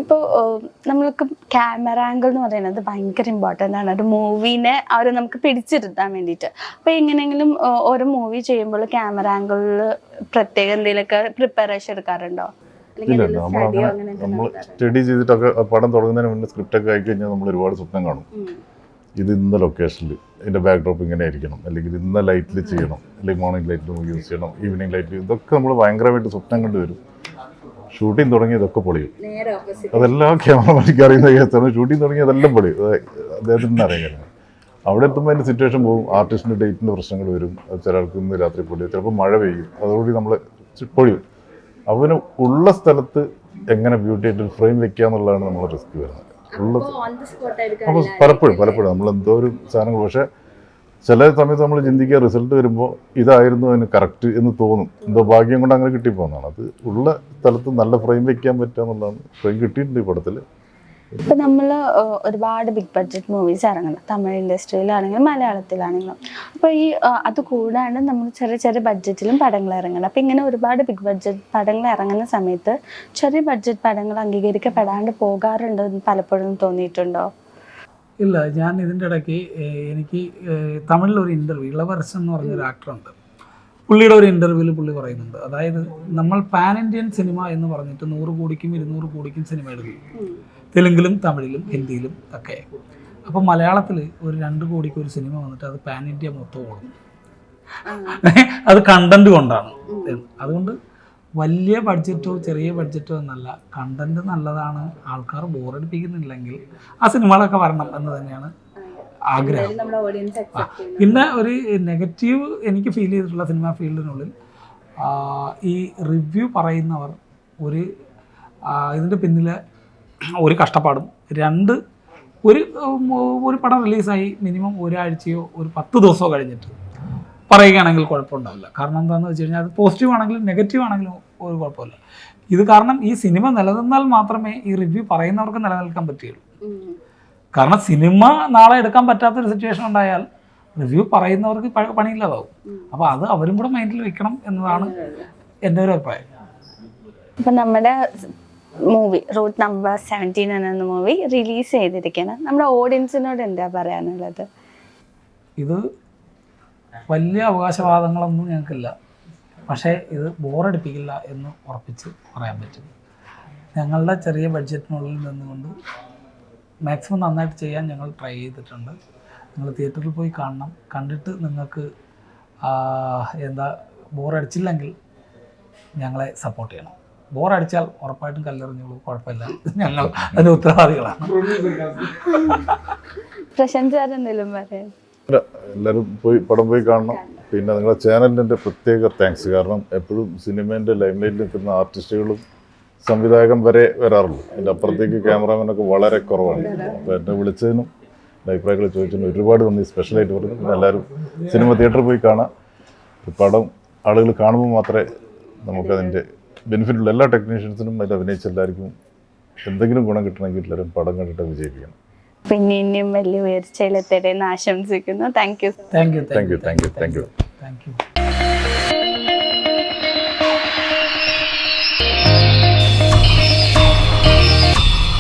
ഇപ്പോൾ നമ്മൾക്ക് camera angle എന്ന് പറയുന്നത് ഭയങ്കര ഇമ്പോർട്ടൻ്റ് ആണ് ഒരു മൂവീനെ അവർ നമുക്ക് പിടിച്ചിരുത്താൻ വേണ്ടിയിട്ട്. അപ്പോൾ എങ്ങനെയെങ്കിലും ഓരോ മൂവി ചെയ്യുമ്പോൾ ക്യാമറ ആംഗിളിൽ പ്രത്യേക എന്തെങ്കിലുമൊക്കെ പ്രിപ്പറേഷൻ എടുക്കാറുണ്ടോ? ഇല്ല, നമ്മൾ സ്റ്റഡി ചെയ്തിട്ടൊക്കെ പടം തുടങ്ങുന്നതിന് മുന്നേ സ്ക്രിപ്റ്റൊക്കെ ആയി കഴിഞ്ഞാൽ നമ്മൾ ഒരുപാട് സ്വപ്നം കാണും. ഇത് ഇന്ന ലൊക്കേഷനിൽ ഇതിൻ്റെ ബാക്ക്ഡ്രോപ്പ് ഇങ്ങനെ ആയിരിക്കണം, അല്ലെങ്കിൽ ഇന്ന ലൈറ്റിൽ ചെയ്യണം, അല്ലെങ്കിൽ മോർണിംഗ് ലൈറ്റിൽ നമുക്ക് യൂസ് ചെയ്യണം, ഈവനിങ് ലൈറ്റിൽ, ഇതൊക്കെ നമ്മൾ ഭയങ്കരമായിട്ട് സ്വപ്നം കണ്ടുവരും. ഷൂട്ടിങ് തുടങ്ങി ഇതൊക്കെ പൊളിയും. അതെല്ലാം ക്യാമറമാനിക്ക് അറിയുന്ന കേസാണ്. ഷൂട്ടിങ് തുടങ്ങി അതെല്ലാം പൊളിയും. അദ്ദേഹത്തിന് അറിയാൻ അവിടെ എത്തുമ്പോൾ അതിൻ്റെ സിറ്റുവേഷൻ പോകും. ആർട്ടിസ്റ്റിൻ്റെ ഡേറ്റിൻ്റെ പ്രശ്നങ്ങൾ വരും. ചില ആൾക്ക് ഇന്ന് രാത്രി പൊളിയും, ചിലപ്പോൾ മഴ പെയ്യും, അതോടുകൂടി നമ്മൾ പൊളിയും. അവന് ഉള്ള സ്ഥലത്ത് എങ്ങനെ ബ്യൂട്ടി ആയിട്ട് ഫ്രെയിം വെക്കുക എന്നുള്ളതാണ് നമ്മൾ റിസ്ക് വരുന്നത്. അപ്പോൾ പലപ്പോഴും നമ്മൾ എന്തോ ഒരു സാധനങ്ങൾ, പക്ഷേ ചില സമയത്ത് നമ്മൾ ചിന്തിക്കുക റിസൾട്ട് വരുമ്പോൾ ഇതായിരുന്നു അതിന് കറക്റ്റ് എന്ന് തോന്നും. എന്തോ ഭാഗ്യം കൊണ്ട് അങ്ങനെ കിട്ടിപ്പോകുന്നതാണ്. അത് ഉള്ള സ്ഥലത്ത് നല്ല ഫ്രെയിം വെക്കാൻ പറ്റുക എന്നുള്ളതാണ്. ഫ്രെയിം കിട്ടിയിട്ടുണ്ട് ഈ പടത്തിൽ. ഇപ്പം നമ്മൾ ഒരുപാട് ബിഗ് ബഡ്ജറ്റ് മൂവീസ് ഇറങ്ങണം, തമിഴ് ഇൻഡസ്ട്രിയിലാണെങ്കിലും മലയാളത്തിലാണെങ്കിലും. അപ്പോൾ ഈ അത് കൂടാണ്ട് നമ്മൾ ചെറിയ ചെറിയ ബഡ്ജറ്റിലും പടങ്ങൾ ഇറങ്ങണം. അപ്പോൾ ഇങ്ങനെ ഒരുപാട് ബിഗ് ബഡ്ജറ്റ് പടങ്ങൾ ഇറങ്ങുന്ന സമയത്ത് ചെറിയ ബഡ്ജറ്റ് പടങ്ങൾ അംഗീകരിക്കപ്പെടാണ്ട് പോകാറുണ്ടെന്ന് പലപ്പോഴും തോന്നിയിട്ടുണ്ടോ? ഇല്ല, ഞാൻ ഇതിൻ്റെ ഇടയ്ക്ക് എനിക്ക് തമിഴിലൊരു ഇൻ്റർവ്യൂ, ഇളവരസൻ എന്ന് പറഞ്ഞൊരു ആക്ടറുണ്ട്, പുള്ളിയുടെ ഒരു ഇൻ്റർവ്യൂവിൽ പുള്ളി പറയുന്നുണ്ട്, അതായത് നമ്മൾ പാൻ ഇന്ത്യൻ സിനിമ എന്ന് പറഞ്ഞിട്ട് 100 കോടിക്കും 200 കോടിക്കും സിനിമ എടുക്കും, തെലുങ്കിലും തമിഴിലും ഹിന്ദിയിലും ഒക്കെ. അപ്പോൾ മലയാളത്തിൽ ഒരു 2 കോടിക്ക് ഒരു സിനിമ വന്നിട്ട് അത് പാൻ ഇന്ത്യ മൊത്തം ഓടും. അത് കണ്ടന്റ് കൊണ്ടാണ്. അതുകൊണ്ട് വലിയ ബഡ്ജറ്റോ ചെറിയ ബഡ്ജറ്റോ എന്നല്ല, കണ്ടന്റ് നല്ലതാണ്, ആൾക്കാർ ബോറടിപ്പിക്കുന്നില്ലെങ്കിൽ ആ സിനിമകളൊക്കെ വരണം എന്ന് തന്നെയാണ് ആഗ്രഹം. പിന്നെ ഒരു നെഗറ്റീവ് എനിക്ക് ഫീൽ ചെയ്തിട്ടുള്ള സിനിമ ഫീൽഡിനുള്ളിൽ ഈ റിവ്യൂ പറയുന്നവർ ഇതിൻ്റെ പിന്നിലെ ഒരു കഷ്ടപ്പാടും, 2 ഒരു പടം റിലീസായി മിനിമം ഒരാഴ്ചയോ ഒരു 10 ദിവസമോ കഴിഞ്ഞിട്ട് പറയുകയാണെങ്കിൽ കുഴപ്പമുണ്ടാവില്ല. കാരണം എന്താണെന്ന് വെച്ച് കഴിഞ്ഞാൽ അത് പോസിറ്റീവ് ആണെങ്കിലും നെഗറ്റീവ് ആണെങ്കിലും ഒരു കുഴപ്പമില്ല. ഇത് കാരണം ഈ സിനിമ നിലനിന്നാൽ മാത്രമേ ഈ റിവ്യൂ പറയുന്നവർക്ക് നിലനിൽക്കാൻ പറ്റുകയുള്ളൂ. കാരണം സിനിമ നാളെ എടുക്കാൻ പറ്റാത്തൊരു സിറ്റുവേഷൻ ഉണ്ടായാൽ റിവ്യൂ പറയുന്നവർക്ക് പണിയില്ലാതാവും. അപ്പോൾ അത് അവരും കൂടെ മൈൻഡിൽ വെക്കണം എന്നതാണ് എൻ്റെ ഒരു അഭിപ്രായം. അപ്പം നമ്മുടെ മൂവി റൂട്ട് നമ്പർ 17 എന്ന മൂവി റിലീസ് ചെയ്തിരിക്കുകയാണ്. നമ്മുടെ ഓഡിയൻസിനോട് എന്താ പറയാനുള്ളത്? ഇത് വലിയ അവകാശവാദങ്ങളൊന്നും ഞങ്ങൾക്കില്ല, പക്ഷേ ഇത് ബോറടിപ്പിക്കില്ല എന്ന് ഉറപ്പിച്ച് പറയാൻ പറ്റും. ഞങ്ങളുടെ ചെറിയ ബഡ്ജറ്റിനുള്ളിൽ നിന്നുകൊണ്ട് മാക്സിമം നന്നായിട്ട് ചെയ്യാൻ ഞങ്ങൾ ട്രൈ ചെയ്തിട്ടുണ്ട്. നിങ്ങൾ തിയേറ്ററിൽ പോയി കാണണം. കണ്ടിട്ട് നിങ്ങൾക്ക് ബോറടിച്ചില്ലെങ്കിൽ ഞങ്ങളെ സപ്പോർട്ട് ചെയ്യണം. ബോറടിച്ചാൽ ഉറപ്പായിട്ടും കല്ലെറിഞ്ഞോളൂ, കുഴപ്പമില്ല, ഞങ്ങൾ അതിന് ഉത്തരവാദികളാണ്. പ്രശംസ എന്തെങ്കിലും പറയാം? എല്ലാവരും പടം പോയി കാണണം. പിന്നെ നിങ്ങളുടെ ചാനലിൻ്റെ പ്രത്യേക താങ്ക്സ്. കാരണം എപ്പോഴും സിനിമേൻ്റെ ലൈംലൈറ്റിൽ നിൽക്കുന്ന ആർട്ടിസ്റ്റുകളും സംവിധായകൻ വരെ വരാറുള്ളൂ. അതിൻ്റെ അപ്പുറത്തേക്ക് ക്യാമറാമാനൊക്കെ വളരെ കുറവാണ്. അപ്പോൾ എന്നെ വിളിച്ചതിനും അഭിപ്രായങ്ങൾ ചോദിച്ചതിനും ഒരുപാട് നന്ദി സ്പെഷ്യലായിട്ട് പറഞ്ഞു. പിന്നെ എല്ലാവരും സിനിമ തിയേറ്ററിൽ പോയി കാണാം. പടം ആളുകൾ കാണുമ്പോൾ മാത്രമേ നമുക്കതിൻ്റെ ബെനിഫിറ്റുള്ള എല്ലാ ടെക്നീഷ്യൻസിനും അതിൽ അഭിനയിച്ച എല്ലാവർക്കും എന്തെങ്കിലും ഗുണം കിട്ടണമെങ്കിൽ എല്ലാവരും പടം കണ്ടിട്ട് വിജയിപ്പിക്കണം. പിന്നെ ഇനിയും വലിയ ഉയർച്ചയിലെത്തട്ടെ എന്ന് ആശംസിക്കുന്നു. Thank you. Thank you.